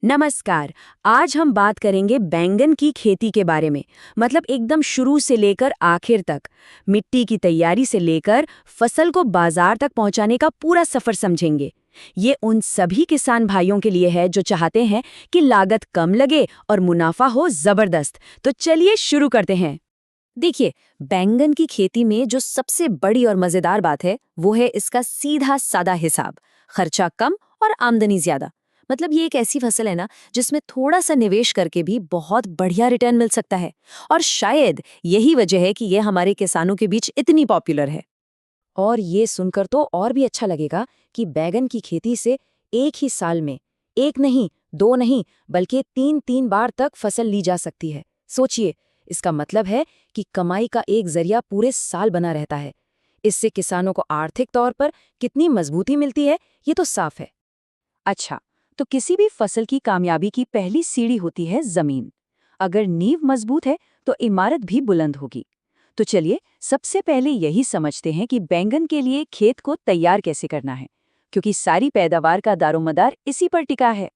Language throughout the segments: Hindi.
नमस्कार। आज हम बात करेंगे बैंगन की खेती के बारे में। मतलब एकदम शुरू से लेकर आखिर तक, मिट्टी की तैयारी से लेकर फसल को बाजार तक पहुंचाने का पूरा सफर समझेंगे। ये उन सभी किसान भाइयों के लिए है जो चाहते हैं कि लागत कम लगे और मुनाफा हो जबरदस्त। तो चलिए शुरू करते हैं। देखिए, बैंगन की खेती में जो सबसे बड़ी और मजेदार बात है वो है इसका सीधा सादा हिसाब। खर्चा कम और आमदनी ज्यादा। मतलब ये एक ऐसी फसल है ना जिसमें थोड़ा सा निवेश करके भी बहुत बढ़िया रिटर्न मिल सकता है। और शायद यही वजह है कि ये हमारे किसानों के बीच इतनी पॉपुलर है। और ये सुनकर तो और भी अच्छा लगेगा कि बैगन की खेती से एक ही साल में एक नहीं, दो नहीं, बल्कि तीन तीन बार तक फसल ली जा सकती है। सोचिए, इसका मतलब है कि कमाई का एक जरिया पूरे साल बना रहता है। इससे किसानों को आर्थिक तौर पर कितनी मजबूती मिलती है, ये तो साफ है। अच्छा, तो किसी भी फसल की कामयाबी की पहली सीढ़ी होती है जमीन। अगर नींव मजबूत है तो इमारत भी बुलंद होगी। तो चलिए सबसे पहले यही समझते हैं कि बैंगन के लिए खेत को तैयार कैसे करना है, क्योंकि सारी पैदावार का दारोमदार इसी पर टिका है।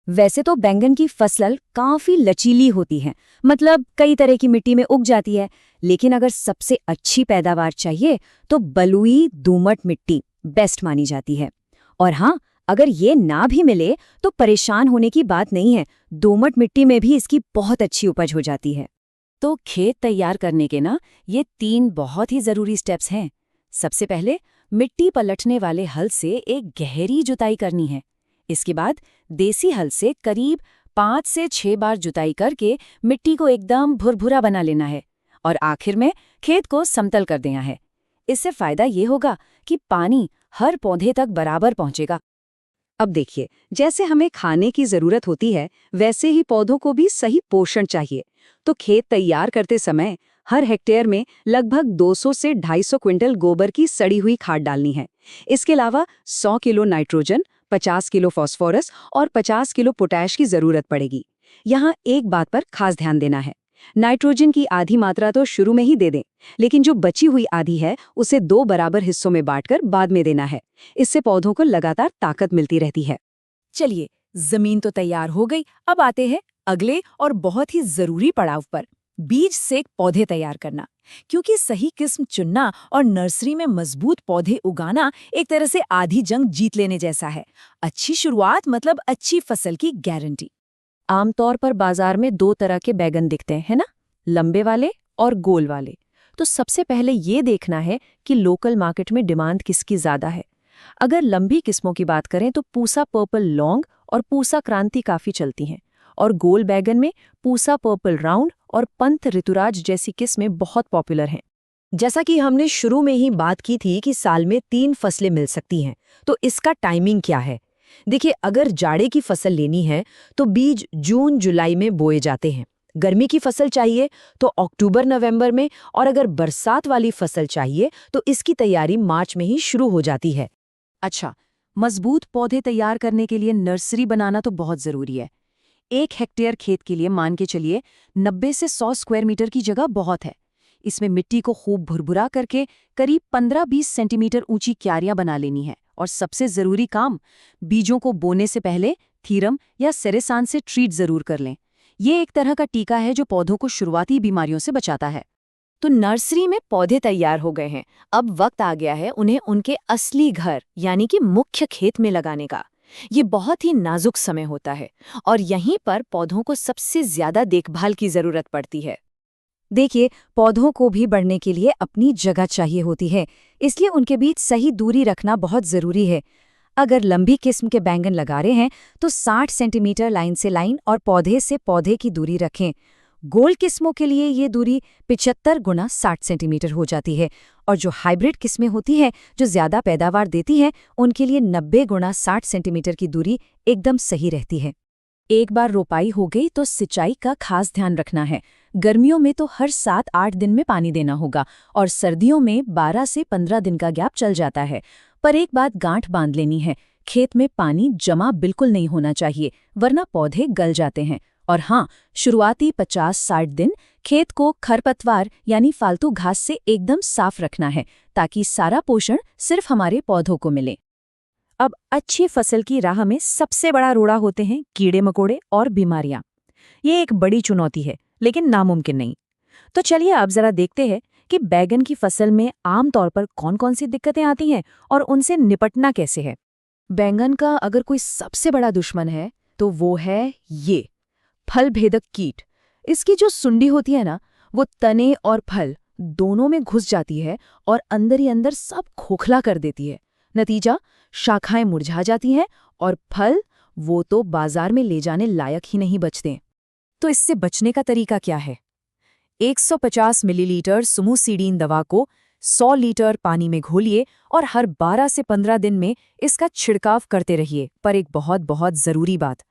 वैसे तो बैंगन की फसल काफी लचीली होती है, मतलब कई तरह की मिट्टी में उग जाती है। लेकिन अगर सबसे अच्छी पैदावार चाहिए तो बलुई दोमट मिट्टी बेस्ट मानी जाती है। और हाँ, अगर ये ना भी मिले तो परेशान होने की बात नहीं है। दोमट मिट्टी में भी इसकी बहुत अच्छी उपज हो जाती है। तो खेत तैयार करने के ना ये तीन बहुत ही जरूरी स्टेप्स हैं। सबसे पहले मिट्टी पलटने वाले हल से एक गहरी जुताई करनी है। इसके बाद देसी हल से करीब 5 से 6 बार जुताई करके मिट्टी को एकदम भुरभुरा बना लेना है। और आखिर में खेत को समतल कर देना है। इससे फायदा ये होगा कि पानी हर पौधे तक बराबर पहुंचेगा। अब देखिए, जैसे हमें खाने की जरूरत होती है वैसे ही पौधों को भी सही पोषण चाहिए। तो खेत तैयार करते समय हर हेक्टेयर में लगभग 200 से 250 क्विंटल गोबर की सड़ी हुई खाद डालनी है। इसके अलावा 100 किलो नाइट्रोजन, 50 किलो फास्फोरस और 50 किलो पोटैश की जरूरत पड़ेगी। यहाँ एक बात पर खास ध्यान देना है। नाइट्रोजन की आधी मात्रा तो शुरू में ही दे दें, लेकिन जो बची हुई आधी है उसे 2 बराबर हिस्सों में बांटकर बाद में देना है। इससे पौधों को लगातार ताकत मिलती रहती है। चलिए, जमीन तो तैयार हो गई। अब आते हैं अगले और बहुत ही जरूरी पड़ाव पर, बीज से पौधे तैयार करना। क्योंकि सही किस्म चुनना और नर्सरी में मजबूत पौधे उगाना एक तरह से आधी जंग जीत लेने जैसा है। अच्छी शुरुआत मतलब अच्छी फसल की गारंटी। आमतौर पर बाजार में 2 तरह के बैगन दिखते हैं, है ना? लंबे वाले और गोल वाले। तो सबसे पहले ये देखना है कि लोकल मार्केट में डिमांड किसकी ज्यादा है। अगर लंबी किस्मों की बात करें तो पूसा पर्पल लॉन्ग और पूसा क्रांति काफी चलती हैं। और गोल बैगन में पूसा पर्पल राउंड और पंत ऋतुराज जैसी किस्में बहुत पॉपुलर हैं। जैसा कि हमने शुरू में ही बात की थी कि साल में 3 फसलें मिल सकती हैं, तो इसका टाइमिंग क्या है? देखिए, अगर जाड़े की फसल लेनी है तो बीज जून जुलाई में बोए जाते हैं। गर्मी की फसल चाहिए तो अक्टूबर नवंबर में, और अगर बरसात वाली फसल चाहिए तो इसकी तैयारी मार्च में ही शुरू हो जाती है। अच्छा, मजबूत पौधे तैयार करने के लिए नर्सरी बनाना तो बहुत जरूरी है। 1 हेक्टेयर खेत के लिए मान के चलिए 90 से 100 स्क्वायर मीटर की जगह बहुत है। इसमें मिट्टी को खूब भुरभुरा करके करीब 15-20 सेंटीमीटर ऊंची क्यारियां बना लेनी है। और सबसे जरूरी काम, बीजों को बोने से पहले थीरम या सेरेसान से ट्रीट जरूर कर लें। ये एक तरह का टीका है जो पौधों को शुरुआती बीमारियों से बचाता है। तो नर्सरी में पौधे तैयार हो गए हैं। अब वक्त आ गया है उन्हें उनके असली घर यानी कि मुख्य खेत में लगाने का। ये बहुत ही नाजुक समय होता है और यहीं पर पौधों को सबसे ज्यादा देखभाल की जरूरत पड़ती है। देखिए, पौधों को भी बढ़ने के लिए अपनी जगह चाहिए होती है, इसलिए उनके बीच सही दूरी रखना बहुत जरूरी है। अगर लंबी किस्म के बैंगन लगा रहे हैं तो 60 सेंटीमीटर लाइन से लाइन और पौधे से पौधे की दूरी रखें। गोल किस्मों के लिए ये दूरी 75 गुना 60 सेंटीमीटर हो जाती है। और जो हाइब्रिड किस्में होती हैं जो ज्यादा पैदावार देती हैं, उनके लिए 90 गुना 60 सेंटीमीटर की दूरी एकदम सही रहती है। एक बार रोपाई हो गई तो सिंचाई का खास ध्यान रखना है। गर्मियों में तो हर 7-8 दिन में पानी देना होगा और सर्दियों में 12 से 15 दिन का गैप चल जाता है। पर एक बात गांठ बांध लेनी है, खेत में पानी जमा बिल्कुल नहीं होना चाहिए, वरना पौधे गल जाते हैं। और हाँ, शुरुआती 50-60 दिन खेत को खरपतवार यानी फालतू घास से एकदम साफ रखना है, ताकि सारा पोषण सिर्फ हमारे पौधों को मिले। अब अच्छी फसल की राह में सबसे बड़ा रोड़ा होते हैं कीड़े मकोड़े और बीमारियां। ये एक बड़ी चुनौती है, लेकिन नामुमकिन नहीं। तो चलिए अब जरा देखते हैं कि बैगन की फसल में आम तौर पर कौन-कौन सी दिक्कतें आती हैं और उनसे निपटना कैसे है। बैंगन का अगर कोई सबसे बड़ा दुश्मन है तो वो है ये फल भेदक कीट। इसकी जो सुंडी होती है ना, वो तने और फल दोनों में घुस जाती है और अंदर ही अंदर सब खोखला कर देती है। नतीजा, शाखाएं मुरझा जाती हैं और फल वो तो बाजार में ले जाने लायक ही नहीं बचते। तो इससे बचने का तरीका क्या है? 150 मिलीलीटर सुमुसीडीन दवा को 100 लीटर पानी में घोलिए और हर 12 से 15 दिन में इसका छिड़काव करते रहिए। पर एक बहुत बहुत ज़रूरी बात,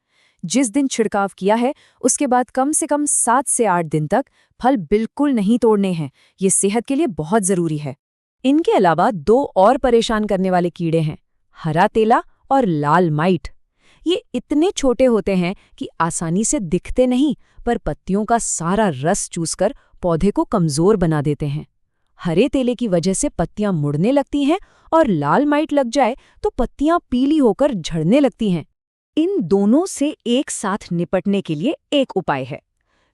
जिस दिन छिड़काव किया है उसके बाद कम से कम 7 से 8 दिन तक फल बिल्कुल नहीं तोड़ने हैं। ये सेहत के लिए बहुत ज़रूरी है। इनके अलावा 2 और परेशान करने वाले कीड़े हैं, हरा तेला और लाल माइट। ये इतने छोटे होते हैं कि आसानी से दिखते नहीं, पर पत्तियों का सारा रस चूसकर पौधे को कमज़ोर बना देते हैं। हरे तेले की वजह से पत्तियां मुड़ने लगती हैं और लाल माइट लग जाए तो पत्तियां पीली होकर झड़ने लगती हैं। इन दोनों से एक साथ निपटने के लिए एक उपाय है।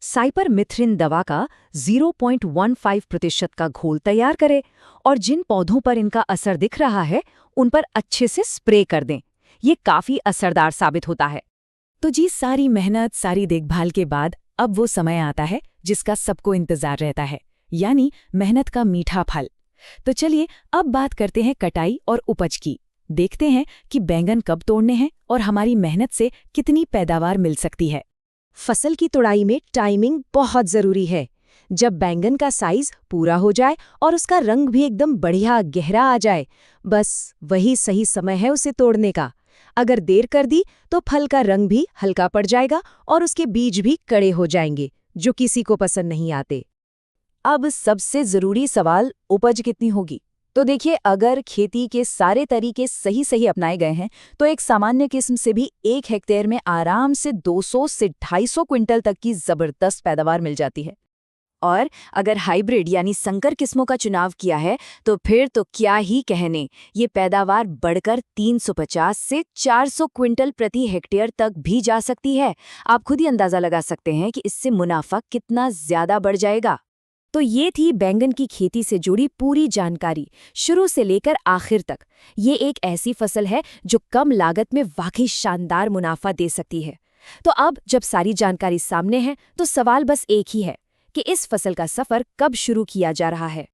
साइपरमेथ्रिन दवा का 0.15% का घोल तैयार करें और जिन पौधों पर इनका असर दिख रहा है उन पर अच्छे से स्प्रे कर दें। ये काफी असरदार साबित होता है। तो जी, सारी मेहनत, सारी देखभाल के बाद अब वो समय आता है जिसका सबको इंतजार रहता है, यानी मेहनत का मीठा फल। तो चलिए अब बात करते हैं कटाई और उपज की। देखते हैं कि बैंगन कब तोड़ने हैं और हमारी मेहनत से कितनी पैदावार मिल सकती है। फसल की तुड़ाई में टाइमिंग बहुत जरूरी है। जब बैंगन का साइज पूरा हो जाए और उसका रंग भी एकदम बढ़िया गहरा आ जाए, बस वही सही समय है उसे तोड़ने का। अगर देर कर दी तो फल का रंग भी हल्का पड़ जाएगा और उसके बीज भी कड़े हो जाएंगे, जो किसी को पसंद नहीं आते। अब सबसे जरूरी सवाल, उपज कितनी होगी? तो देखिए, अगर खेती के सारे तरीके सही सही अपनाए गए हैं तो एक सामान्य किस्म से भी 1 हेक्टेयर में आराम से 200 से 250 क्विंटल तक की जबरदस्त पैदावार मिल जाती है। और अगर हाइब्रिड यानी संकर किस्मों का चुनाव किया है तो फिर तो क्या ही कहने, ये पैदावार बढ़कर 350 से 400 क्विंटल प्रति हेक्टेयर तक भी जा सकती है। आप खुद ही अंदाजा लगा सकते हैं कि इससे मुनाफा कितना ज्यादा बढ़ जाएगा। तो ये थी बैंगन की खेती से जुड़ी पूरी जानकारी, शुरू से लेकर आखिर तक। ये एक ऐसी फसल है जो कम लागत में वाकई शानदार मुनाफा दे सकती है। तो अब जब सारी जानकारी सामने है तो सवाल बस एक ही है कि इस फसल का सफर कब शुरू किया जा रहा है।